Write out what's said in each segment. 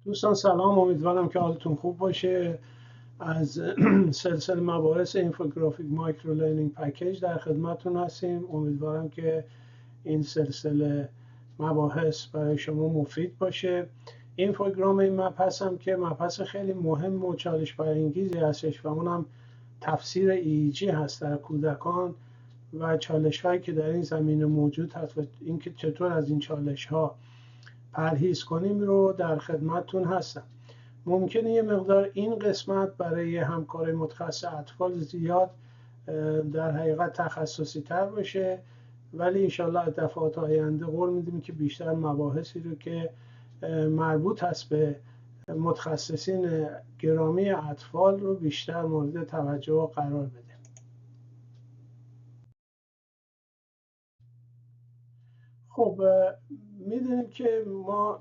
دوستان سلام، امیدوارم که حالتون خوب باشه. از سلسله مباحث اینفوگرافیک مایکرو لرنینگ پکیج در خدمتتون هستیم. امیدوارم که این سلسله مباحث برای شما مفید باشه. اینفوگرام این مبحث هم که مبحث خیلی مهم و چالش برانگیزی هستش و اونم تفسیر EEG هست در کودکان و چالش هایی که در این زمینه موجود هست و اینکه چطور از این چالش ها پرهیز کنیم رو در خدمتتون هستم. ممکنه یه مقدار این قسمت برای همکار متخصص اطفال زیاد در حقیقت تخصصی تر باشه، ولی انشالله از دفعات آینده قول میدیم که بیشتر مباحثی رو که مربوط هست به متخصصین گرامی اطفال رو بیشتر مورد توجه و قرار بدیم. خب میدونیم که ما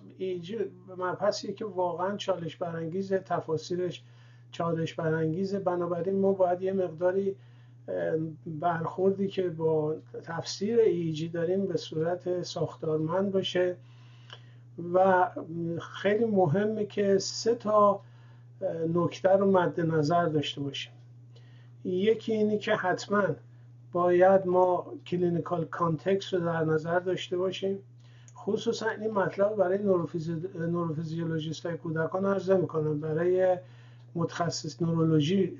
مبحثی که واقعا چالش برانگیزه، تفاسیرش چالش برانگیزه، بنابراین ما باید یه مقداری برخوردی که با تفسیر EEG داریم به صورت ساختارمند باشه و خیلی مهمه که 3 تا نکته رو مد نظر داشته باشیم. یکی اینی که حتما باید ما کلینیکال کانتکست رو در نظر داشته باشیم. خصوصا این مطلب برای نوروفیزیولوژیست های کودکان عرضه میکنم، برای متخصص نورولوژی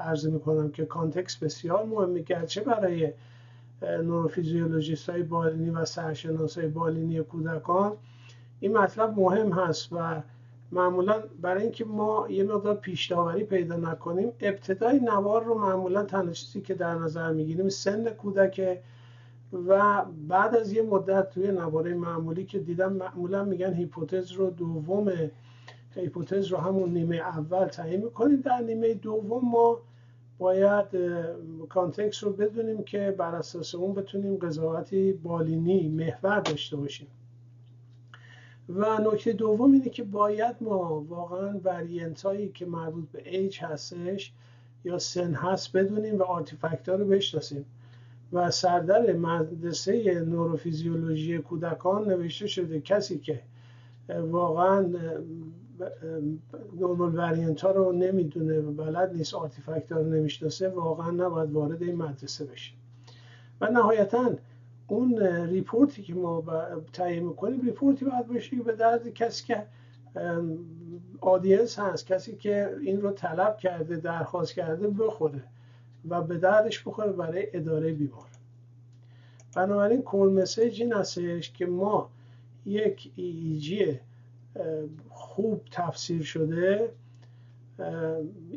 عرضه میکنم که کانتکست بسیار مهمه، گرچه برای نوروفیزیولوژیست های بالینی و سرشناس های بالینی کودکان این مطلب مهم هست و معمولا برای اینکه ما یه مقدار پیش داوری پیدا نکنیم، ابتدای نوار رو معمولا تنها چیزی که در نظر میگیریم سن کودک و بعد از یه مدت توی نوارای معمولی که دیدم معمولا میگن هیپوتز رو هیپوتز رو همون نیمه اول تعیین میکنیم، در نیمه دوم ما باید کانتکست رو بدونیم که بر اساس اون بتونیم قضاوتی بالینی محور داشته باشیم. و نکته دوم اینه که باید ما واقعا وریانت هایی که مربوط به ایج هستش یا سن هست بدونیم و آرتیفکت ها رو بشناسیم. و سردر مدرسه نوروفیزیولوژی کودکان نوشته شده کسی که واقعا نورمال وریانت ها رو نمیدونه و بلد نیست، آرتیفکت ها رو نمیشناسه، واقعا نباید وارد این مدرسه بشه. و نهایتاً اون ریپورتی که ما تعیین میکنیم ریپورتی باید باشه که به درد کسی که آدینس هست، کسی که این رو طلب کرده، درخواست کرده، بخوره و به دردش بخوره برای اداره بیمار. بنابراین کل مسیج این هستش که ما یک EEG خوب تفسیر شده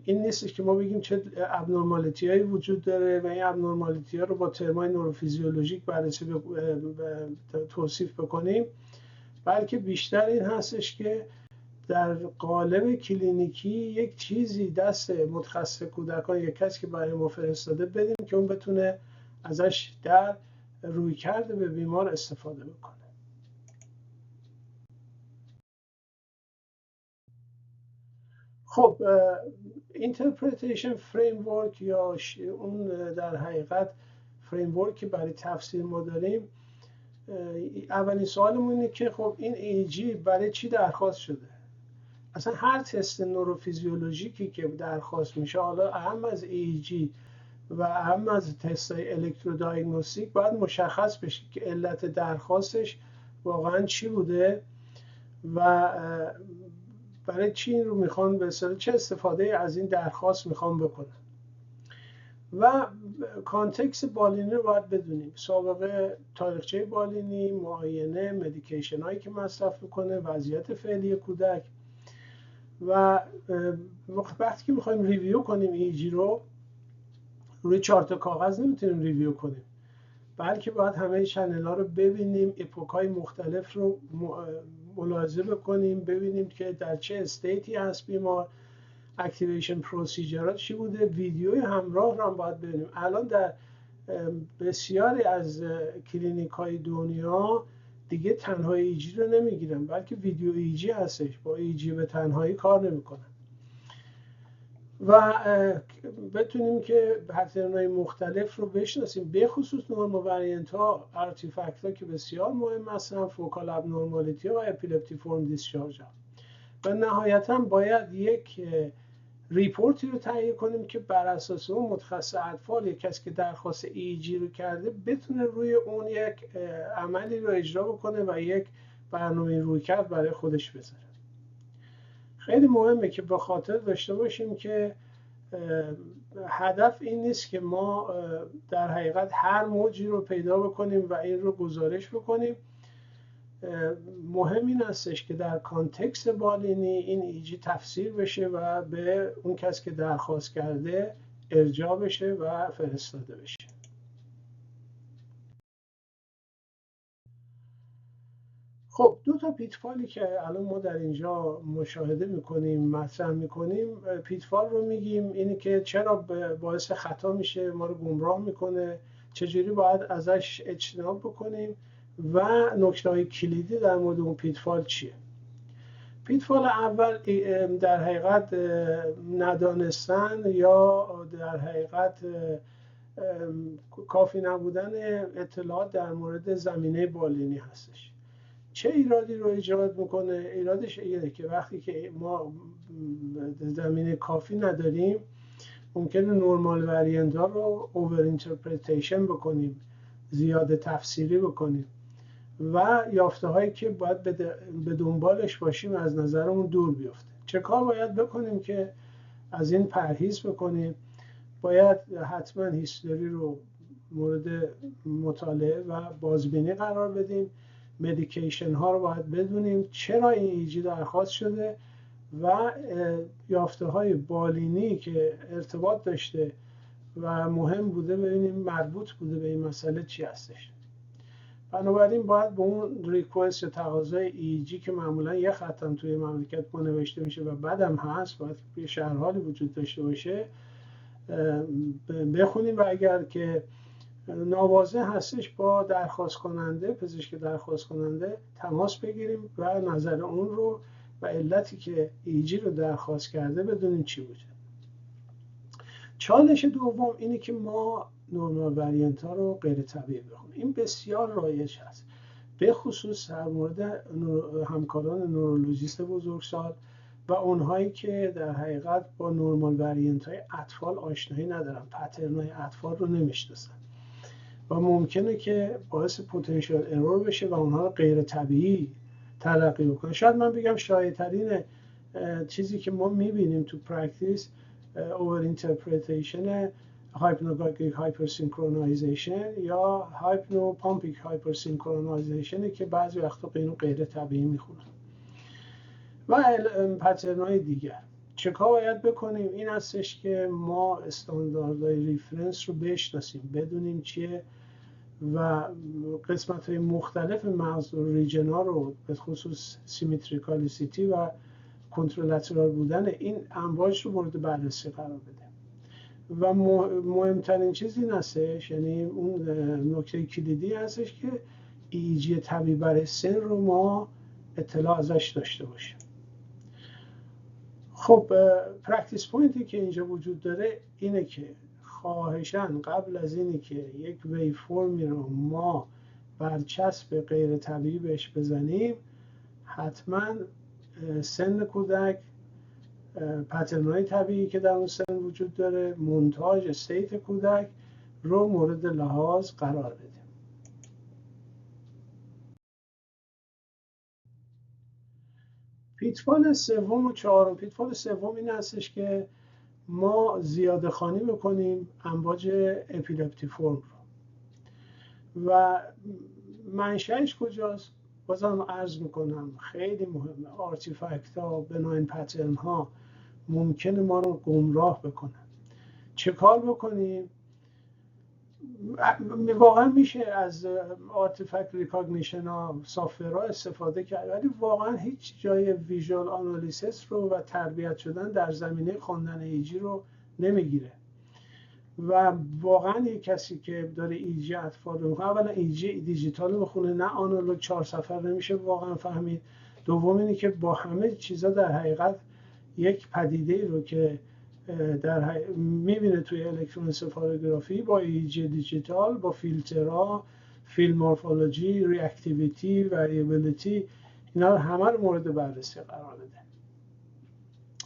این نیستش که ما بگیم چه ابنورمالیتی هایی وجود داره و این ابنورمالیتی ها رو با ترمای نوروفیزیولوژیک بررسی توصیف بکنیم، بلکه بیشتر این هستش که در قالب کلینیکی یک چیزی دست متخصص کودکان یا کسی که برای ما فرستاده بدیم که اون بتونه ازش در روی کرده به بیمار استفاده بکنه. خب اینترپریتیشن فریمورک یا اون در حقیقت فریمورک که برای تفسیر ما داریم، اولین سوالمون اینه که خب این EEG برای چی درخواست شده؟ اصلا هر تست نوروفیزیولوژیکی که درخواست میشه، حالا اهم از EEG و اهم از تست‌های الکترودایگنوستیک، باید مشخص بشه که علت درخواستش واقعا چی بوده و برای چی این رو میخوان به اصطلاح چه استفاده از این درخواست میخوان بکنن. و کانتکست بالینی رو باید بدونیم، سابقه تاریخچه بالینی، معاینه، مدیکیشن هایی که مصرف میکنه، وضعیت فعلی کودک. و وقتی که میخوایم ریویو کنیم EEG رو روی 4 تا کاغذ نمیتونیم ریویو کنیم، بلکه باید همه چنل ها رو ببینیم، اپوک های مختلف رو ملاحظه بکنیم، ببینیم که در چه استیتی هست بیمار، اکتیویشن پروسیجرات چی بوده، ویدیوی همراه رو هم باید ببینیم. الان در بسیاری از کلینیک های دنیا دیگه تنها EEG رو نمیگیرن، بلکه ویدیو EEG هستش، با EEG به تنهایی کار نمیکنن. و بتونیم که پترن‌های مختلف رو بشناسیم، به خصوص نورمال وریانت ها، آرتیفکت ها که بسیار مهم هستن، فوکال ابنورمالیتی ها و اپیلپتی فرم دیسچارج ها. و نهایتا باید یک ریپورتی رو تهیه کنیم که بر اساس اون متخصص اطفال، یک کسی که درخواست ایجی رو کرده، بتونه روی اون یک عملی رو اجرا بکنه و یک برنامه رویکرد برای خودش بذاره. خیلی مهمه که به خاطر داشته باشیم که هدف این نیست که ما در حقیقت هر موجی رو پیدا بکنیم و این رو گزارش بکنیم. مهم این هستش که در کانتکست بالینی این ایجی تفسیر بشه و به اون کسی که درخواست کرده ارجاع بشه و فرستاده بشه. خب دو تا پیتفالی که الان ما در اینجا مشاهده میکنیم، مطرح میکنیم. پیتفال رو میگیم اینی که چرا باعث خطا میشه، ما رو گمراه میکنه، چجوری باید ازش اجتناب بکنیم و نکته‌های کلیدی در مورد اون پیتفال چیه. پیتفال اول در حقیقت ندانستن یا در حقیقت کافی نبودن اطلاعات در مورد زمینه بالینی هستش. چه ایرادی رو ایجاد میکنه؟ ایرادش اینه که وقتی که ما زمینه کافی نداریم ممکنه نورمال وریانت ها رو اوور اینترپریتیشن بکنیم، زیاده تفسیری بکنیم و یافته هایی که باید به دنبالش باشیم از نظرمون دور بیفته. چه کار باید بکنیم که از این پرهیز بکنیم؟ باید حتما هیستوری رو مورد مطالعه و بازبینی قرار بدیم. مدیکیشن ها رو باید بدونیم چرا این ایجی درخواست شده و یافته های بالینی که ارتباط داشته و مهم بوده ببینیم مربوط بوده به این مسئله چی هستش. بنابراین باید به اون ریکوست یا تقاضای ایجی که معمولا یه خطم توی مملکت ما نوشته میشه و بعدم هست، باید یه شرحالی وجود داشته باشه، بخونیم و اگر که ناواضح هستش با درخواست کننده، پزشک درخواست کننده تماس بگیریم و نظر اون رو و علتی که ایجی رو درخواست کرده بدونیم چی بوده. چالش دوم اینه که ما نورمال وریانت ها رو غیر طبیعی بخونیم. این بسیار رایج هست، به خصوص در مورد همکاران نورولوژیست بزرگسال و اونهایی که در حقیقت با نورمال وریانت های اطفال آشنایی ندارن، پترن های اطفال رو نمیشناسن و ممکنه که باعث پتانسیل ارور بشه و اونها رو غیر طبیعی تلقی بکنه. شاید من بگم شایع‌ترین چیزی که ما میبینیم تو پرکتیس اوور اینترپریتیشن هایپنوگاگیک هایپرسینکرونایزیشن یا هایپنوپامپیک هایپرسینکرونایزیشن که بعضی وقتا اینو غیر طبیعی میخونن و پترن‌های دیگر. چه کار باید بکنیم؟ این هستش که ما استانداردهای ریفرنس رو بشناسیم، بدونیم چیه و قسمت‌های مختلف مغز و ریجن ها رو به خصوص سیمتریکالیسیتی و کنترلاترال بودن این امواج رو مورد بررسی قرار بده. و مهمترین چیز این هستش، یعنی اون نکته کلیدی هستش که ایجی طبیعی برای سن رو ما اطلاع ازش داشته باشیم. خب پرکتیس پوینتی که اینجا وجود داره اینه که خواهشاً قبل از اینی که یک وی فرمی رو ما برچسب غیر طبیعی بهش بزنیم، حتما سن کودک، پترن‌های طبیعی که در اون سن وجود داره، مونتاژ استیت کودک رو مورد لحاظ قرار بدیم. پیتفال سوم و چهارم. پیتفال سوم این هستش که ما زیاده خوانی بکنیم امواج اپیلپتی فرم رو و منشأش کجاست؟ بازم عرض میکنم خیلی مهمه. آرتیفکت ها، بناین پترن ها ممکنه ما رو گمراه بکنن. چه کار بکنیم؟ واقعا میشه از آرتیفکت ریکاگنیشن ها، سافت‌ورها استفاده کرد، ولی واقعا هیچ جای ویژوال آنالیسیس رو و تربیت شدن در زمینه خواندن ایجی رو نمیگیره. و واقعا یک کسی که داره ایجی اطفال رو میخونه، اولا ایجی دیجیتال رو بخونه، نه آنالوگ 4 صفحه نمیشه واقعا فهمید. دوم اینه که با همه چیزا در حقیقت یک پدیده رو که میبینه توی الکترونسفالوگرافی با ایجی دیجیتال، با فیلترها، فیلم مورفولوژی، ریاکتیویتی، وریبیلیتی، اینا رو همه رو مورد بررسی قرار بده.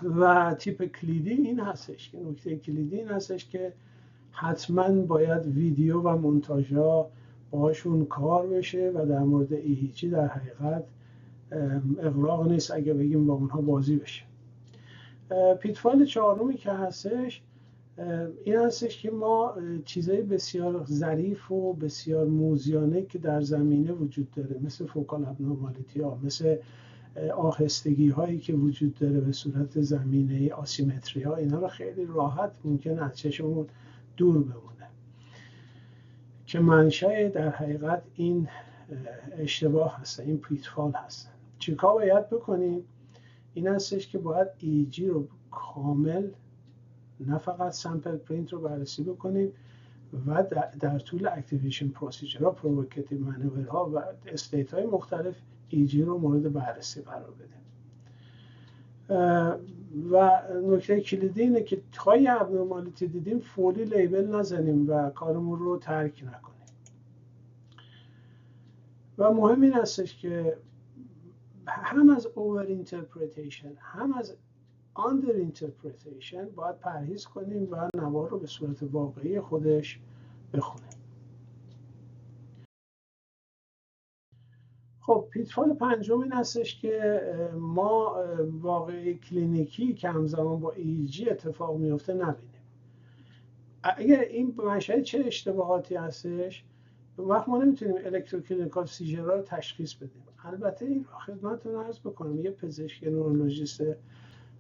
و تیپ کلیدی این هستش که نکته کلیدی این هستش که حتما باید ویدیو و مونتاژها باشون کار بشه و در مورد ایهیچی در حقیقت اغراق نیست اگه بگیم با اونها بازی بشه. پیتفال چهارمی که هستش این هستش که ما چیزای بسیار ظریف و بسیار موزیانه که در زمینه وجود داره، مثل فوکال ابنورمالیتی ها، مثل آهستگی هایی که وجود داره به صورت زمینه آسیمتری ها، اینا رو خیلی راحت ممکنه از چشممون دور بمونه که منشأ در حقیقت این اشتباه هست، این پیتفال هست. چیکار باید بکنیم؟ این هستش که باید ایجی رو کامل، نه فقط سامپل پرینت رو بررسی بکنیم و در طول اکتیویشن پروسیجرها، پرووکاتیو مانورها و استیت های مختلف ایجی رو مورد بررسی قرار بدیم. و نکته کلیدی اینه که تا یه ابنورمالیتی دیدیم فوری لیبل نزنیم و کارمون رو ترک نکنیم. و مهم این هستش که هم از اوور اینترپریتیشن هم از آندر اینترپریتیشن باید پرهیز کنیم و نوار رو به صورت واقعی خودش بخونیم. خب پیتفال پنجم این هستش که ما واقعی کلینیکی که همزمان با ایجی اتفاق میفته نبینیم. اگر این منشأ چه اشتباهاتی هستش، اون وقت ما نمیتونیم الکتروکلینیکال سیژرها رو تشخیص بدیم. البته این رو خدمتتون عرض بکنم، یه پزشک نورولوژیست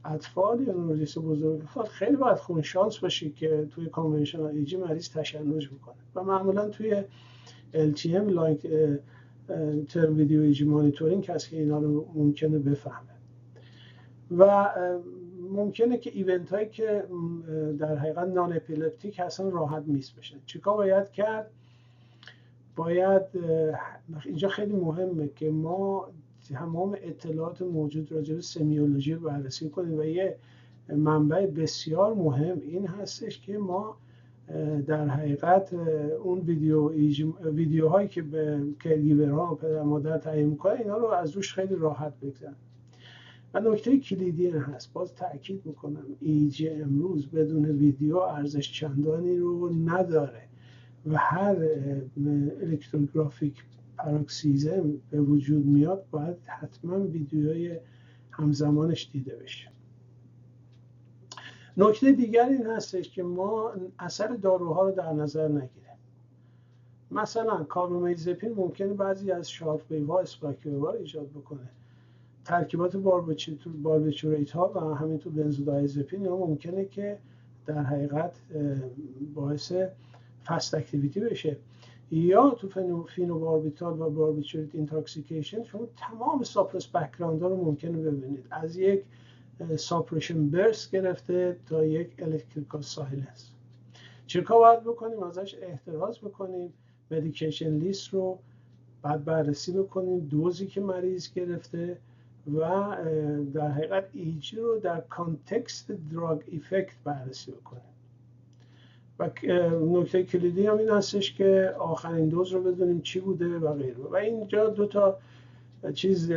اطفال یا نورولوژیست بزرگ خیلی باید خون شانس باشی که توی کانونشنال ایجی مریض تشنج بکنه و معمولا توی LTM لانگ ترم ویدیو ایجی مانیتورینگ هست که اینا رو ممکنه بفهمه و ممکنه که ایونت هایی که در حقیقت نان اپیلپتیک هستن راحت میس بشن. چیکار باید کرد؟ باید اینجا خیلی مهمه که ما تمام اطلاعات موجود راجع به سمیولوژی رو بررسی کنیم و یه منبع بسیار مهم این هستش که ما در حقیقت اون ویدیوهایی که به کرگیورها و پدر مادر تعیین میکنن اینا رو از روش خیلی راحت بگذارن. و نکته کلیدی این هست، باز تاکید میکنم، ایجی امروز بدون ویدیو ارزش چندانی رو نداره و هر الکتروگرافیک پاراکسیزم به وجود میاد باید حتما ویدیوهای همزمانش دیده بشه. نکته دیگر این هستش که ما اثر داروها رو در نظر نگیریم. مثلا کاربامازپین ممکنه بعضی از شارپ ویوها اسپایک ویوها ایجاد بکنه. ترکیبات باربیتوریت ها و همینطور بنزودیازپین اینا ممکنه که در حقیقت باعث فست اکتیویتی بشه. یا تو فینوباربیتال و باربیتوریت اینتاکسیکیشن شما تمام ساپرس بک‌گراند ها رو ممکنه ببینید، از یک ساپرشن برس گرفته تا یک الکتریکال سایلنس. چیکار باید بکنیم؟ ازش احتراز بکنیم، مدیکیشن لیست رو بعد بررسی بکنیم، دوزی که مریض گرفته و در حقیقت ایجی رو در کانتکست دراگ ایفکت بررسی بکنیم. و نکته کلیدی هم این هستش که آخرین دوز رو بدونیم چی بوده و غیره. و اینجا دو تا چیز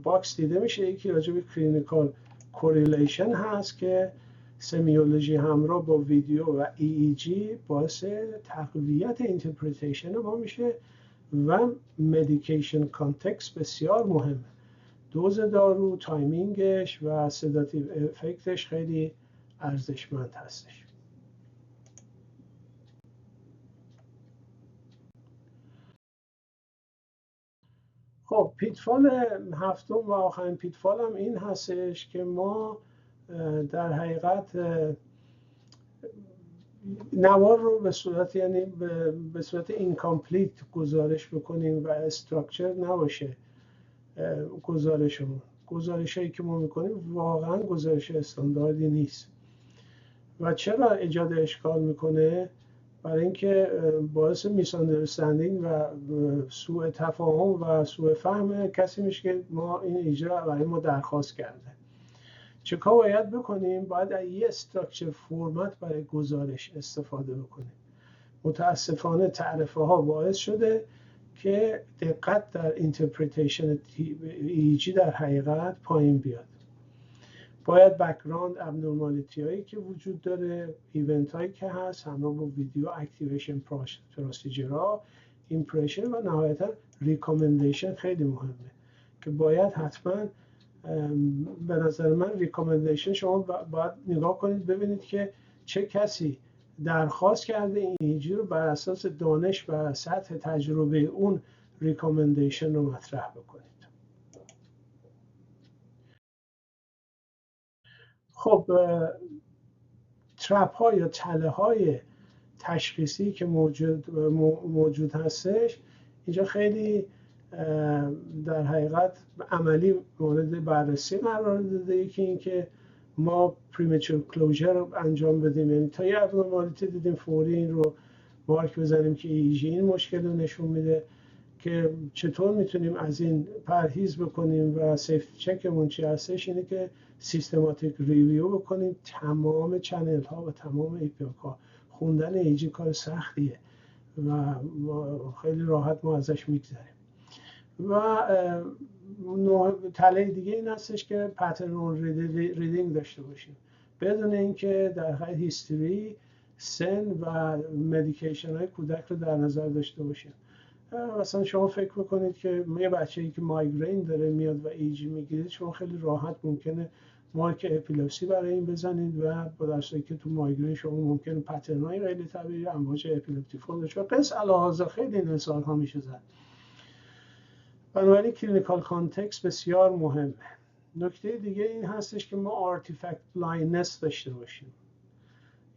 باکس دیده میشه، یکی راجع به کلینیکال کوریلیشن هست که سمیولوژی همراه با ویدیو و EEG باعث تقویت اینترپریتیشن ما میشه و مدیکیشن کانتکست بسیار مهمه. دوز دارو، تایمینگش و سداتیو افکتش خیلی ارزشمند هستش. خب پیتفال هفتم و آخرین پیتفال هم این هستش که ما در حقیقت نوار رو به صورت به صورت اینکامپلیت گزارش بکنیم و استراکچر نباشه گزارشمون. گزارشایی که ما میکنیم واقعا گزارش استانداردی نیست. و چرا ایجاد اشکال میکنه؟ برای اینکه باعث میس آندرستندینگ و سوء تفاهم و سوء فهم کسی میشه که ما این اجرا برای ما درخواست کرده. چه کار باید بکنیم؟ باید از یه استراکچر فرمت برای گزارش استفاده بکنیم. متاسفانه تعرفه ها باعث شده که دقت در اینترپریتیشن ایجی در حقیقت پایین بیاد باید بک‌گراند ابنورمالیتی هایی که وجود داره، ایونت هایی که هست همراه با ویدیو، اکتیویشن پروسیجرها، ایمپرشن و نهایتا ریکامندیشن خیلی مهمه که باید حتما به نظر من ریکامندیشن شما باید نگاه کنید ببینید که چه کسی درخواست کرده این ایجی رو بر اساس دانش و سطح تجربه اون ریکامندیشن رو مطرح بکنید. خب ترپ ها یا تله های تشخیصی که موجود هستش اینجا خیلی در حقیقت عملی مورد بررسی قرار داده. یکی این که ما پریمچور کلوزر انجام بدیم، یعنی تا یه ابنورمالیتی دیدیم فوری این رو مارک بزنیم که ایجی این مشکل رو نشون میده، که چطور میتونیم از این پرهیز بکنیم و سیفتی چکمون چی هستش اینه که سیستماتیک ریویو بکنیم تمام چنل ها و تمام API ها. خوندن ایجی کار سختیه و خیلی راحت ما ازش میگذریم. و تله دیگه این هستش که پترن ریدینگ داشته باشیم بدون اینکه در حقیقت هیستوری، سن و مدیکیشن های کودک رو در نظر داشته باشیم. مثلا شما فکر بکنید که یه بچه‌ای که مایگرین داره میاد و ایجی میگیرید، شما خیلی راحت ممکنه مارک اپیلپسی برای این بزنید و با در صورتی که تو مایگرین شما ممکنه پترن‌های غیر طبیعی امواج اپیلپتیک داشته باشید. قص علاوه خیلی مثال‌ها میشه زد. بنابراین کلینیکال کانتکست بسیار مهمه. نکته دیگه این هستش که ما آرتیفکت بلایندنس داشته باشیم.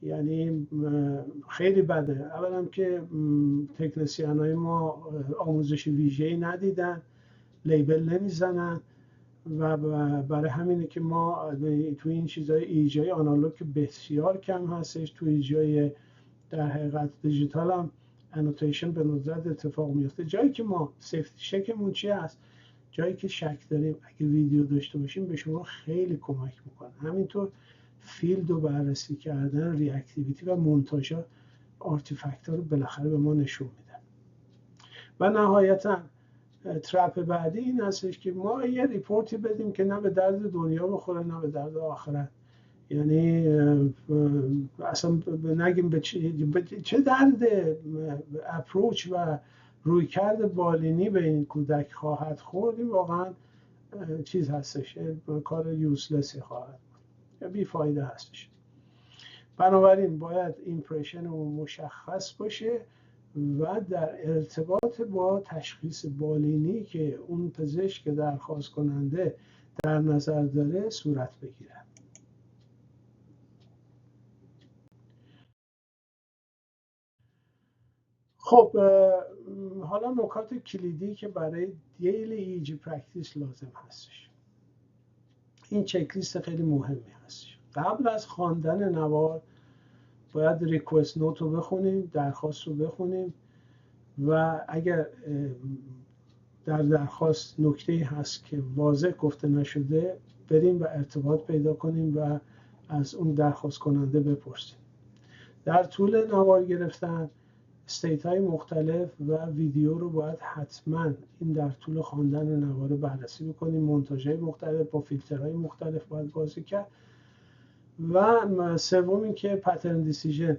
یعنی خیلی بده اولا که تکنسیان های ما آموزش ویژه‌ای ندیدن، لیبل نمیزنن و برای همینه که ما تو این چیزای ایجای آنالوگ بسیار کم هستش، تو ایجای در حقیقت دیجیتال هم انوتیشن به ندرت اتفاق میفته. جایی که ما سیفتی شکمون چی هست، جایی که شک داریم اگه ویدیو داشته باشیم به شما خیلی کمک میکنه. همینطور فیلد رو بررسی کردن، ریاکتیویتی و مونتاژ آرتیفکت ها رو بالاخره به ما نشون میدن. و نهایتا ترپ بعدی این هستش که ما یه ریپورتی بدیم که نه به درد دنیا بخوره نه به درد آخرت. یعنی اصلا نگیم به چه درد اپروچ و رویکرد بالینی به این کودک خواهد خورد، این واقعا چیز هستش، کار یوزلسی خواهد بود، بیفایده هستش. بنابراین باید ایمپرشن مشخص باشه و در ارتباط با تشخیص بالینی که اون پزشک درخواست کننده در نظر داره صورت بگیره. خب حالا نکات کلیدی که برای دیلی ایجی پرکتیس لازم هستش. این چک لیست خیلی مهمی هستش. قبل از خواندن نوار باید ریکوست نوت رو بخونیم، درخواست رو بخونیم و اگر در درخواست نکته‌ای هست که واضح گفته نشده بریم و ارتباط پیدا کنیم و از اون درخواست کننده بپرسیم. در طول نوار گرفتن استیت های مختلف و ویدیو رو باید حتما این در طول خواندن نوار بررسی بکنیم. مونتاژ های مختلف با فیلترهای مختلف باید بازی کرد. و سوم این که پترن دیسیژن،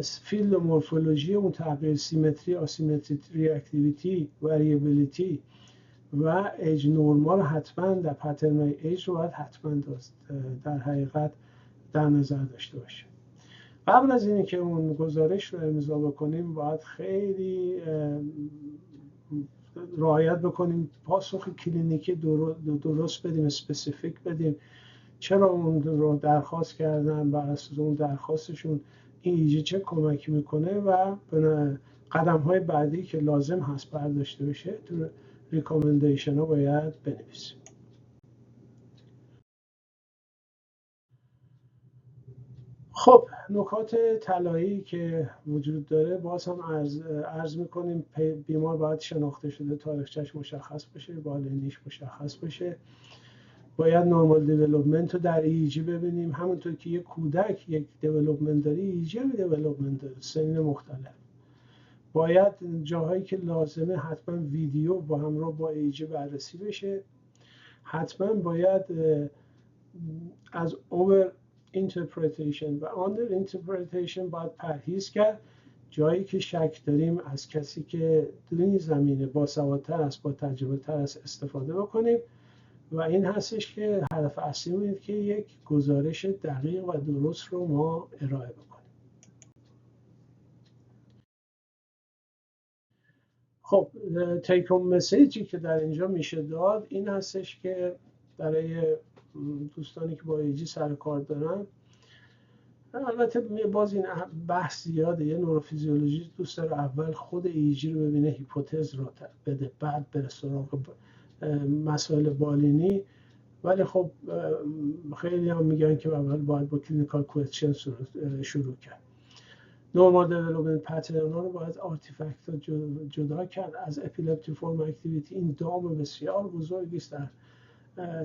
فیلد و مورفولوژی اون تغییر، سیمتری، آسیمتری، ریاکتیویتی، وریبیلیتی و ایج نورمال حتما در پترن های ایج رو باید حتما در حقیقت در نظر داشته باشه. قبل از اینکه اون گزارش رو امضا بکنیم باید خیلی رعایت بکنیم پاسخ کلینیکی درست بدیم، اسپسیفیک بدیم. چرا اون رو درخواست کردن، بر اساس اون درخواستشون این ایجی چه کمکی میکنه و قدم های بعدی که لازم هست برداشته بشه تو ریکامندیشن ها باید بنویسیم. خب نکات طلایی که وجود داره باز هم عرض میکنیم. بیمار باید شناخته شده، تاریخچه‌اش مشخص بشه، بالینیش مشخص بشه. باید نورمال دیولپمنت رو در ایجی ببینیم، همونطور که یک کودک یک دیولپمنت داره ایجی هم دیولپمنت داره، سنین مختلف. باید جاهایی که لازمه حتما ویدیو با همراه با ایجی بررسی بشه. حتما باید از over interpretation و under interpretation باید پرهیز کرد. جایی که شک داریم از کسی که در این زمینه باسوادتر است، با تجربه تر است استفاده بکنیم و این هستش که هدف اصلی اینه که یک گزارش دقیق و درست رو ما ارائه بکنیم. خب تیک هوم مسیجی که در اینجا میشه داد این هستش که برای دوستانی که با ایجی سر کار دارن، البته باز این بحث زیاده، یه نوروفیزیولوژیست دوست داره اول خود ایجی رو ببینه، هیپوتز رو بده، بعد بره سراغ مسائل بالینی. ولی خب خیلی هم میگن که اول باید با کلینیکال کوئسچن شروع کرد. نورمال دیولپمنت پترن ها رو باید آرتیفکت ها جدا کرد از اپیلپتی فرم اکتیویتی. این دام بسیار بزرگی است در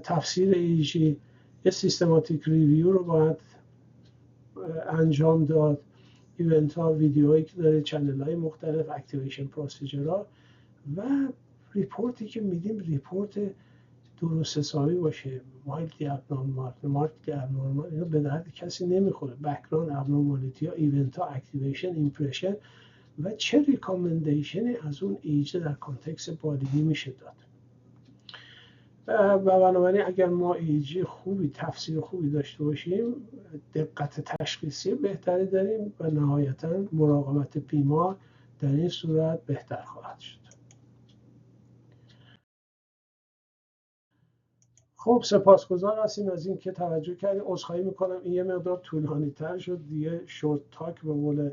تفسیر ایجی. یه سیستماتیک ریویو رو باید انجام داد، ایونت ها، ویدیوهایی که داره، چنل های مختلف، اکتیویشن پروسیجر ها و ریپورتی که میدیم ریپورت درست حسابی باشه. مایلدلی ابنورمال، مارکتلی ابنورمال، اینا به درد کسی نمیخوره. بک‌گراند ابنورمالیتی ها، ایونت ها، اکتیویشن، ایمپرشن و چه ریکامندیشنی از اون ایجاد در کانتکست بالینی میشه داد. و بنابراین اگر ما ایجی خوبی، تفسیر خوبی داشته باشیم، دقت تشخیصی بهتری داریم و نهایتاً مراقبت بیمار در این صورت بهتر خواهد شد. خب سپاسگزار هستیم از این که توجه کردیم. عذرخواهی میکنم این یه مقدار طولانی تر شد دیگه، شورت تاک به قول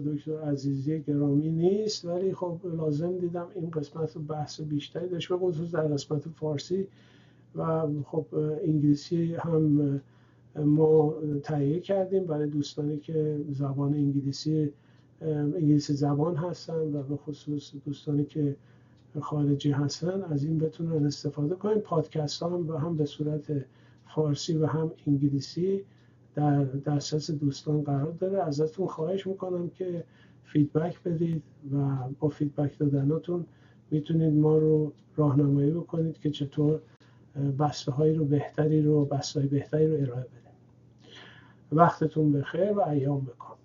دکتر عزیزی گرامی نیست، ولی خب لازم دیدم این قسمت رو بحث بیشتری داشت، به خصوص در قسمت فارسی و خب انگلیسی هم ما تهیه کردیم برای دوستانی که زبان انگلیسی زبان هستن و به خصوص دوستانی که خارجی هستن از این بتونن استفاده کنیم. پادکست ها هم به صورت فارسی و هم انگلیسی در دسترس دوستان قرار داره. ازتون خواهش میکنم که فیدبک بدید و با فیدبک دادناتون میتونید ما رو راهنمایی بکنید که چطور بسته‌های بهتری رو ارائه بدیم. وقتتون بخیر و ایام بکام.